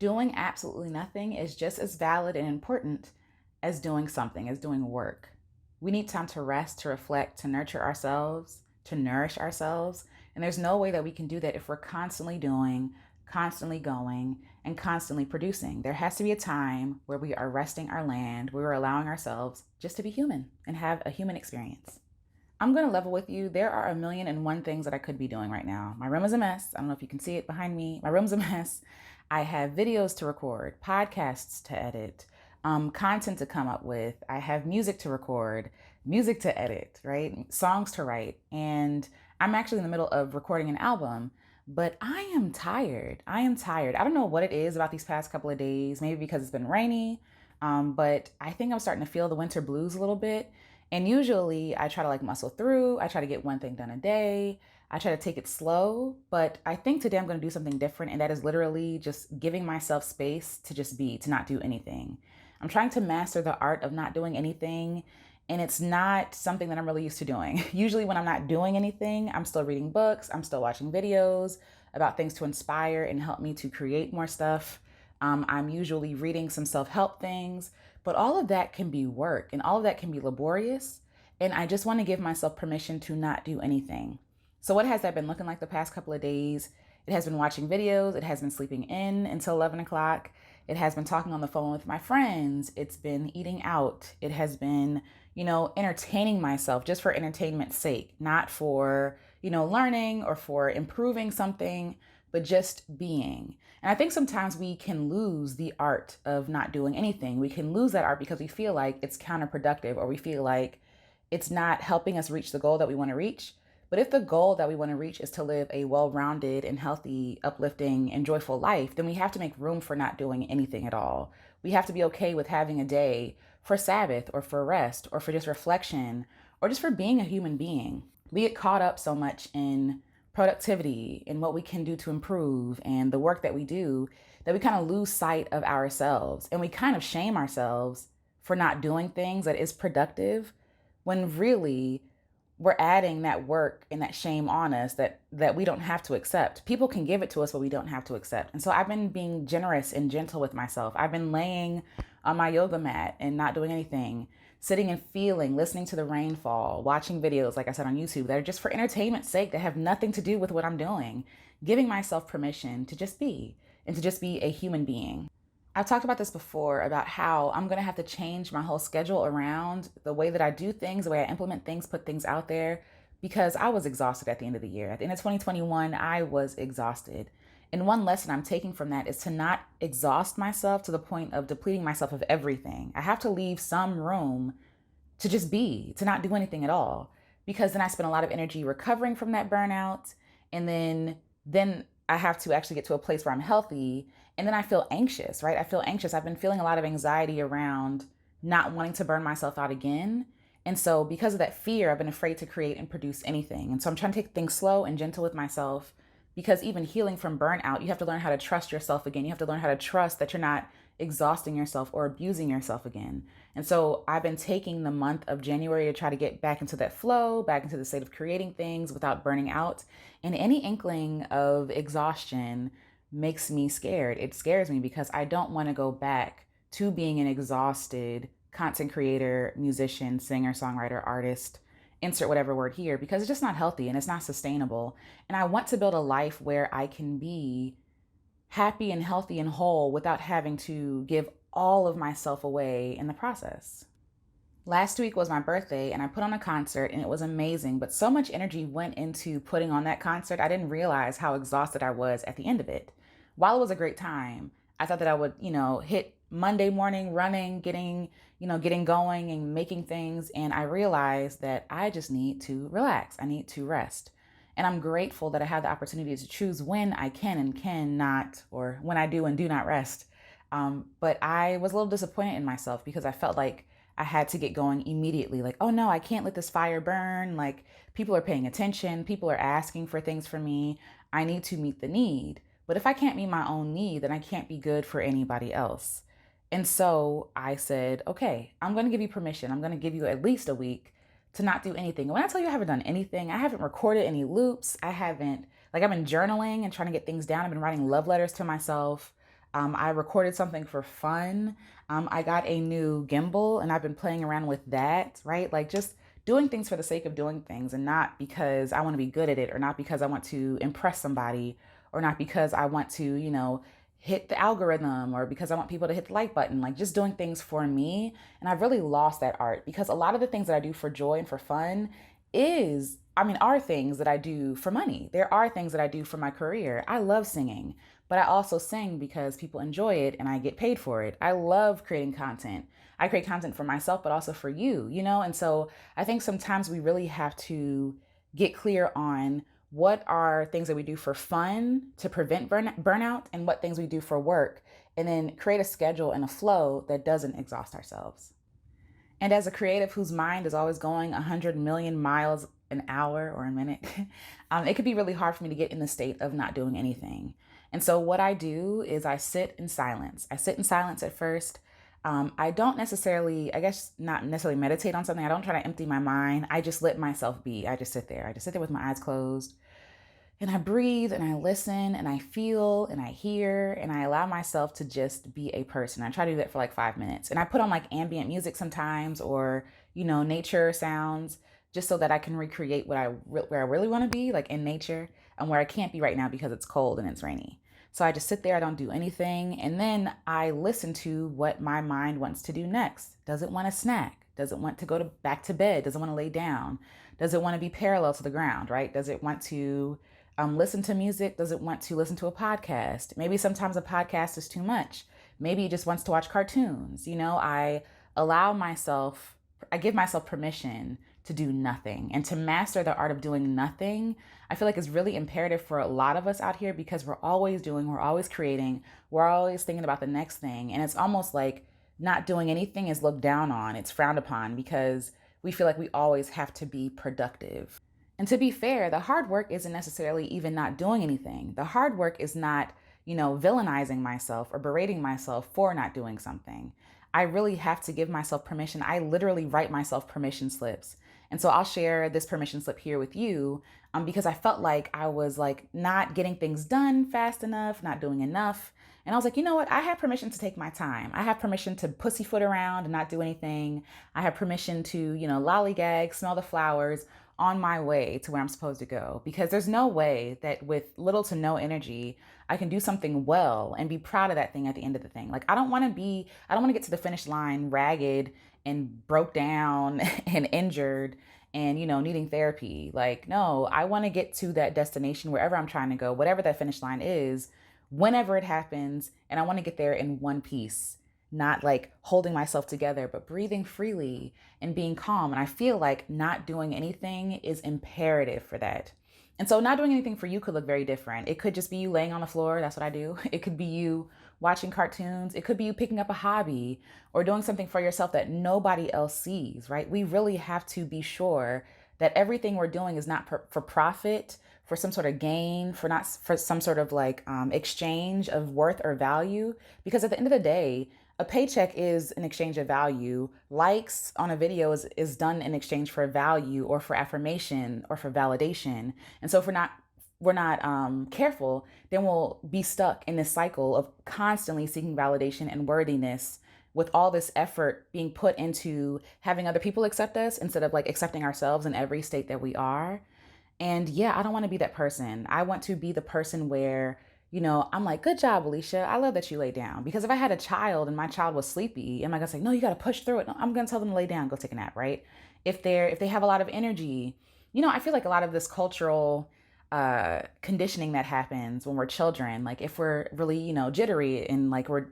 Doing absolutely nothing is just as valid and important as doing something, as doing work. We need time to rest, to reflect, to nurture ourselves, to nourish ourselves. And there's no way that we can do that if we're constantly doing, constantly going, and constantly producing. There has to be a time where we are resting our land, where we're allowing ourselves just to be human and have a human experience. I'm going to level with you. There are a million and one things that I could be doing right now. My room is a mess. I don't know if you can see it behind me. My room's a mess. I have videos to record, podcasts to edit, content to come up with. I have music to record, music to edit, right? Songs to write. And I'm actually in the middle of recording an album, but I am tired. I am tired. I don't know what it is about these past couple of days, maybe because it's been rainy, but I think I'm starting to feel the winter blues a little bit. And usually I try to muscle through. I try to get one thing done a day. I try to take it slow, but I think today I'm going to do something different. And that is literally just giving myself space to just be, to not do anything. I'm trying to master the art of not doing anything. And it's not something that I'm really used to doing. Usually when I'm not doing anything, I'm still reading books. I'm still watching videos about things to inspire and help me to create more stuff. I'm usually reading some self-help things. But all of that can be work and all of that can be laborious. And I just want to give myself permission to not do anything. So what has that been looking like the past couple of days? It has been watching videos. It has been sleeping in until 11 o'clock. It has been talking on the phone with my friends. It's been eating out. It has been, entertaining myself just for entertainment's sake, not for, learning or for improving something, but just being. And I think sometimes we can lose the art of not doing anything. We can lose that art because we feel like it's counterproductive or we feel like it's not helping us reach the goal that we want to reach. But if the goal that we want to reach is to live a well-rounded and healthy, uplifting, and joyful life, then we have to make room for not doing anything at all. We have to be okay with having a day for Sabbath or for rest or for just reflection or just for being a human being. We get caught up so much in productivity and what we can do to improve and the work that we do that we kind of lose sight of ourselves and we kind of shame ourselves for not doing things that is productive when really we're adding that work and that shame on us that we don't have to accept. People can give it to us, but we don't have to accept. And so I've been being generous and gentle with myself. I've been laying on my yoga mat and not doing anything, sitting and feeling, listening to the rainfall, watching videos, like I said, on YouTube that are just for entertainment's sake, that have nothing to do with what I'm doing, giving myself permission to just be and to just be a human being. I've talked about this before about how I'm going to have to change my whole schedule around the way that I do things, the way I implement things, put things out there, because I was exhausted at the end of the year. At the end of 2021, I was exhausted. And one lesson I'm taking from that is to not exhaust myself to the point of depleting myself of everything. I have to leave some room to just be, to not do anything at all, because then I spend a lot of energy recovering from that burnout. And then I have to actually get to a place where I'm healthy. And then I feel anxious, right? I feel anxious. I've been feeling a lot of anxiety around not wanting to burn myself out again. And so because of that fear, I've been afraid to create and produce anything. And so I'm trying to take things slow and gentle with myself, because even healing from burnout, you have to learn how to trust yourself again. You have to learn how to trust that you're not exhausting yourself or abusing yourself again. And so I've been taking the month of January to try to get back into that flow, back into the state of creating things without burning out. And any inkling of exhaustion makes me scared. It scares me because I don't want to go back to being an exhausted content creator, musician, singer, songwriter, artist, insert whatever word here, because it's just not healthy and it's not sustainable. And I want to build a life where I can be happy and healthy and whole without having to give all of myself away in the process. Last week was my birthday and I put on a concert and it was amazing, but so much energy went into putting on that concert, I didn't realize how exhausted I was at the end of it. While it was a great time, I thought that I would, hit Monday morning running, getting going and making things. And I realized that I just need to relax. I need to rest. And I'm grateful that I have the opportunity to choose when I can and cannot, or when I do and do not rest. But I was a little disappointed in myself because I felt like I had to get going immediately. Like, oh no, I can't let this fire burn. Like, people are paying attention. People are asking for things from me. I need to meet the need. But if I can't meet my own need, then I can't be good for anybody else. And so I said, okay, I'm going to give you permission. I'm going to give you at least a week to not do anything. And when I tell you I haven't done anything, I haven't recorded any loops. I've been journaling and trying to get things down. I've been writing love letters to myself. I recorded something for fun. I got a new gimbal and I've been playing around with that, right? Like just doing things for the sake of doing things and not because I want to be good at it or not because I want to impress somebody or not because I want to, hit the algorithm or because I want people to hit the like button, like just doing things for me. And I've really lost that art because a lot of the things that I do for joy and for fun are things that I do for money. There are things that I do for my career. I love singing, but I also sing because people enjoy it and I get paid for it. I love creating content. I create content for myself, but also for you. And so I think sometimes we really have to get clear on what are things that we do for fun to prevent burnout and what things we do for work, and then create a schedule and a flow that doesn't exhaust ourselves. And as a creative whose mind is always going 100 million miles an hour or a minute, it could be really hard for me to get in the state of not doing anything. And so what I do is I sit in silence. I sit in silence at first. I don't necessarily, I guess, not necessarily meditate on something. I don't try to empty my mind. I just let myself be. I just sit there. I just sit there with my eyes closed. And I breathe and I listen and I feel and I hear and I allow myself to just be a person. I try to do that for like 5 minutes. And I put on like ambient music sometimes or, nature sounds just so that I can recreate where I really want to be, like in nature, and where I can't be right now because it's cold and it's rainy. So I just sit there, I don't do anything. And then I listen to what my mind wants to do next. Does it want a snack? Does it want to go back to bed? Does it want to lay down? Does it want to be parallel to the ground, right? Does it want to listen to music? Does it want to listen to a podcast? Maybe sometimes a podcast is too much. Maybe it just wants to watch cartoons. I give myself permission to do nothing and to master the art of doing nothing. I feel like it's really imperative for a lot of us out here because we're always doing, we're always creating, we're always thinking about the next thing. And it's almost like not doing anything is looked down on, it's frowned upon because we feel like we always have to be productive. And to be fair, the hard work isn't necessarily even not doing anything. The hard work is not, villainizing myself or berating myself for not doing something. I really have to give myself permission. I literally write myself permission slips. And so I'll share this permission slip here with you because I felt like I was like not getting things done fast enough, not doing enough. And I was like, you know what? I have permission to take my time. I have permission to pussyfoot around and not do anything. I have permission to, lollygag, smell the flowers on my way to where I'm supposed to go. Because there's no way that with little to no energy, I can do something well and be proud of that thing at the end of the thing. Like I don't want to get to the finish line ragged and broke down and injured and, needing therapy. Like, no, I want to get to that destination wherever I'm trying to go, whatever that finish line is, whenever it happens. And I want to get there in one piece, not like holding myself together, but breathing freely and being calm. And I feel like not doing anything is imperative for that. And so not doing anything for you could look very different. It could just be you laying on the floor. That's what I do. It could be you watching cartoons. It could be you picking up a hobby or doing something for yourself that nobody else sees, right? We really have to be sure that everything we're doing is not for profit, for some sort of gain, for some sort of like exchange of worth or value. Because at the end of the day, a paycheck is an exchange of value. Likes on a video is done in exchange for value or for affirmation or for validation. And so if we're not careful, then we'll be stuck in this cycle of constantly seeking validation and worthiness with all this effort being put into having other people accept us instead of like accepting ourselves in every state that we are. And yeah, I don't want to be that person. I want to be the person where, I'm like, good job, Alicia. I love that you lay down. Because if I had a child and my child was sleepy, am I gonna say, no, you gotta push through it? No, I'm gonna tell them to lay down, go take a nap, right? If they have a lot of energy, I feel like a lot of this cultural conditioning that happens when we're children, like if we're really, jittery and like we're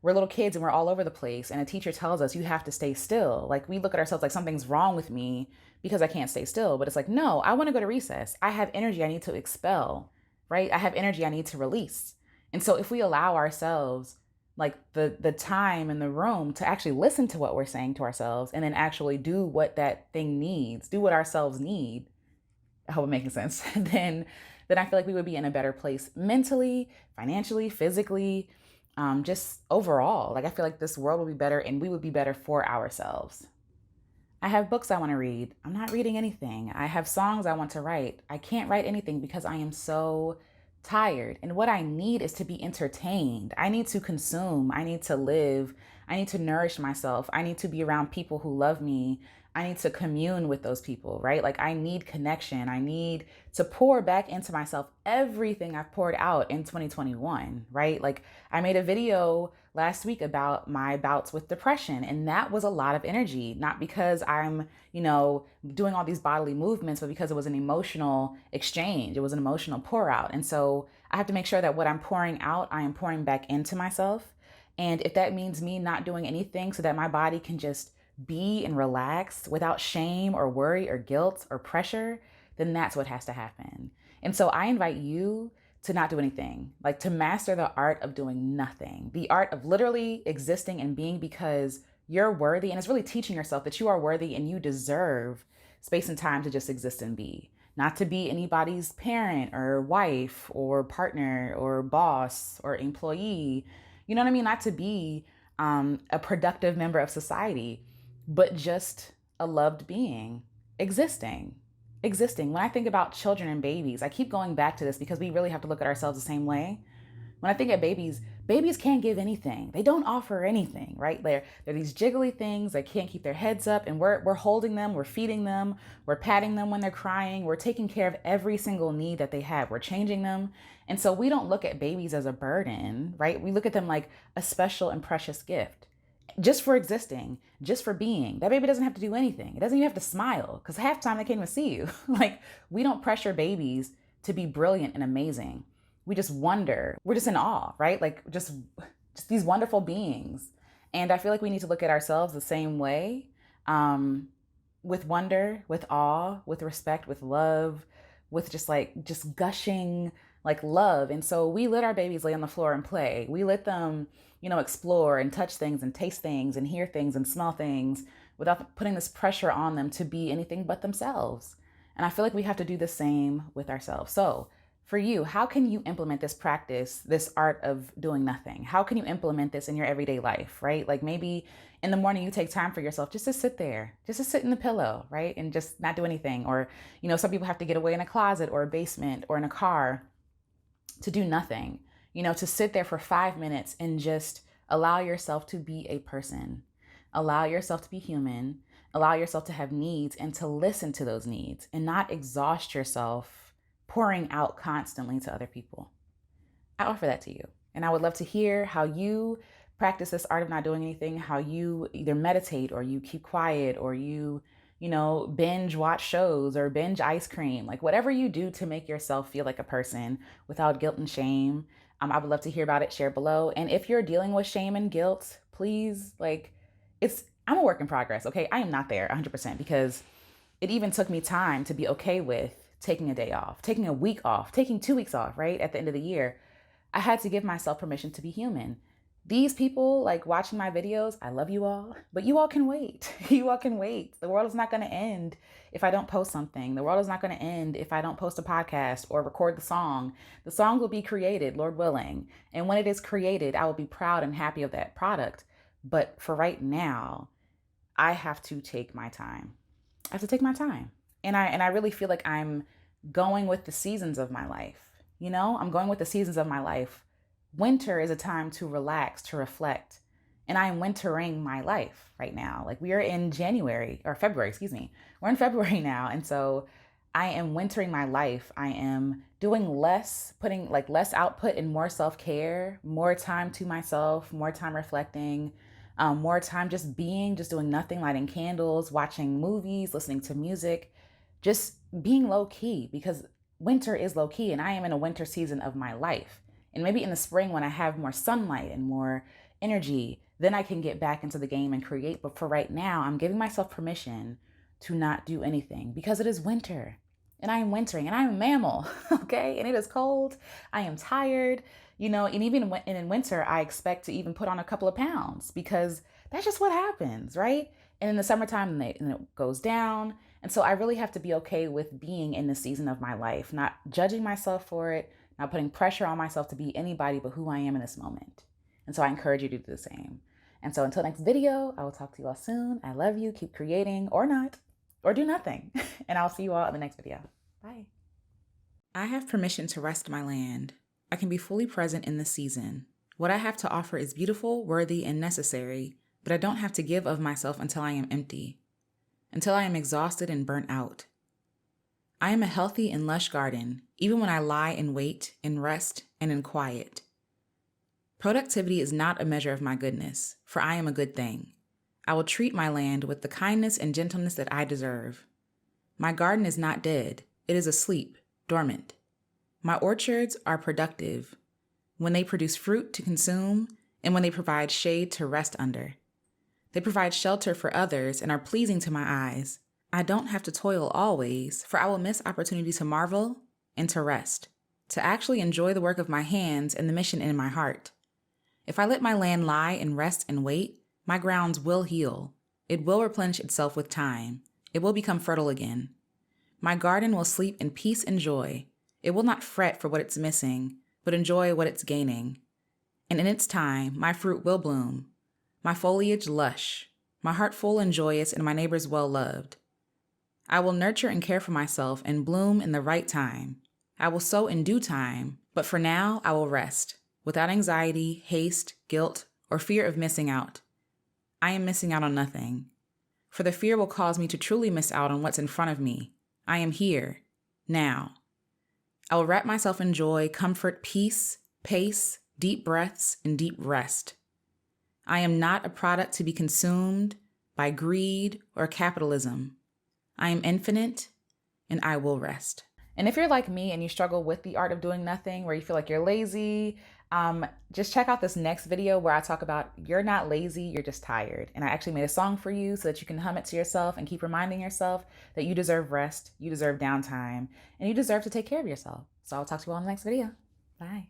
little kids and we're all over the place and a teacher tells us you have to stay still. Like we look at ourselves like something's wrong with me because I can't stay still. But it's like, no, I want to go to recess. I have energy I need to expel, right? I have energy I need to release. And so if we allow ourselves like the time and the room to actually listen to what we're saying to ourselves and then actually do what that thing needs, do what ourselves need, I hope I'm making sense, then I feel like we would be in a better place mentally, financially, physically, just overall. Like I feel like this world will be better and we would be better for ourselves. I have books I want to read. I'm not reading anything. I have songs I want to write. I can't write anything because I am so tired. And what I need is to be entertained. I need to consume. I need to live. I need to nourish myself. I need to be around people who love me. I need to commune with those people, right? Like I need connection. I need to pour back into myself everything I've poured out in 2021, right? Like I made a video last week about my bouts with depression, and that was a lot of energy, not because I'm, doing all these bodily movements, but because it was an emotional exchange. It was an emotional pour out. And so I have to make sure that what I'm pouring out, I am pouring back into myself. And if that means me not doing anything so that my body can just be and relax without shame or worry or guilt or pressure, then that's what has to happen. And so I invite you to not do anything, like to master the art of doing nothing, the art of literally existing and being because you're worthy. And it's really teaching yourself that you are worthy and you deserve space and time to just exist and be, not to be anybody's parent or wife or partner or boss or employee. You know what I mean? Not to be a productive member of society, but just a loved being, existing. Existing. When I think about children and babies, I keep going back to this because we really have to look at ourselves the same way. When I think at babies can't give anything. They don't offer anything, right? They're these jiggly things that can't keep their heads up, and we're holding them, we're feeding them, we're patting them when they're crying, we're taking care of every single need that they have, we're changing them. And so we don't look at babies as a burden, right? We look at them like a special and precious gift. Just for existing, just for being. That baby doesn't have to do anything. It doesn't even have to smile because half the time they can't even see you. Like, we don't pressure babies to be brilliant and amazing. We just wonder. We're just in awe, right? Like just these wonderful beings. And I feel like we need to look at ourselves the same way, with wonder, with awe, with respect, with love, with just gushing like love. And so we let our babies lay on the floor and play. We let them, explore and touch things and taste things and hear things and smell things without putting this pressure on them to be anything but themselves. And I feel like we have to do the same with ourselves. So for you, how can you implement this practice, this art of doing nothing? How can you implement this in your everyday life, right? Like maybe in the morning you take time for yourself just to sit there, just to sit in the pillow, right? And just not do anything. Or, some people have to get away in a closet or a basement or in a car to do nothing, to sit there for 5 minutes and just allow yourself to be a person, allow yourself to be human, allow yourself to have needs and to listen to those needs and not exhaust yourself pouring out constantly to other people. I offer that to you. And I would love to hear how you practice this art of not doing anything, how you either meditate or you keep quiet or you binge watch shows or binge ice cream, like whatever you do to make yourself feel like a person without guilt and shame. I would love to hear about it. Share below. And if you're dealing with shame and guilt, please, I'm a work in progress. Okay. I am not there 100% because it even took me time to be okay with taking a day off, taking a week off, taking 2 weeks off, right? At the end of the year, I had to give myself permission to be human. These people watching my videos, I love you all, but you all can wait. You all can wait. The world is not going to end if I don't post something. The world is not going to end if I don't post a podcast or record the song. The song will be created, Lord willing. And when it is created, I will be proud and happy of that product. But for right now, I have to take my time. I have to take my time. And I really feel like I'm going with the seasons of my life. I'm going with the seasons of my life. Winter is a time to relax, to reflect. And I am wintering my life right now. Like we are in February, excuse me. We're in February now. And so I am wintering my life. I am doing less, putting less output and more self-care, more time to myself, more time reflecting, more time just being, just doing nothing, lighting candles, watching movies, listening to music, just being low key because winter is low key and I am in a winter season of my life. And maybe in the spring when I have more sunlight and more energy, then I can get back into the game and create. But for right now, I'm giving myself permission to not do anything because it is winter and I am wintering and I am a mammal, okay? And it is cold. I am tired, and even in winter, I expect to even put on a couple of pounds because that's just what happens, right? And in the summertime, and it goes down. And so I really have to be okay with being in the season of my life, not judging myself for it, not putting pressure on myself to be anybody but who I am in this moment. And so I encourage you to do the same. And so until next video, I will talk to you all soon. I love you. Keep creating or not, or do nothing. And I'll see you all in the next video. Bye. I have permission to rest my land. I can be fully present in the season. What I have to offer is beautiful, worthy, and necessary, but I don't have to give of myself until I am empty, until I am exhausted and burnt out. I am a healthy and lush garden, even when I lie in wait, in rest, and in quiet. Productivity is not a measure of my goodness, for I am a good thing. I will treat my land with the kindness and gentleness that I deserve. My garden is not dead, it is asleep, dormant. My orchards are productive when they produce fruit to consume and when they provide shade to rest under. They provide shelter for others and are pleasing to my eyes. I don't have to toil always, for I will miss opportunity to marvel and to rest, to actually enjoy the work of my hands and the mission in my heart. If I let my land lie and rest and wait, my grounds will heal. It will replenish itself with time. It will become fertile again. My garden will sleep in peace and joy. It will not fret for what it's missing, but enjoy what it's gaining. And in its time, my fruit will bloom, my foliage lush, my heart full and joyous, and my neighbors well loved. I will nurture and care for myself and bloom in the right time. I will sow in due time, but for now I will rest, without anxiety, haste, guilt, or fear of missing out. I am missing out on nothing, for the fear will cause me to truly miss out on what's in front of me. I am here, now. I will wrap myself in joy, comfort, peace, pace, deep breaths, and deep rest. I am not a product to be consumed by greed or capitalism. I am infinite, and I will rest. And if you're like me and you struggle with the art of doing nothing, where you feel like you're lazy, just check out this next video where I talk about you're not lazy, you're just tired. And I actually made a song for you so that you can hum it to yourself and keep reminding yourself that you deserve rest, you deserve downtime, and you deserve to take care of yourself. So I'll talk to you all in the next video. Bye.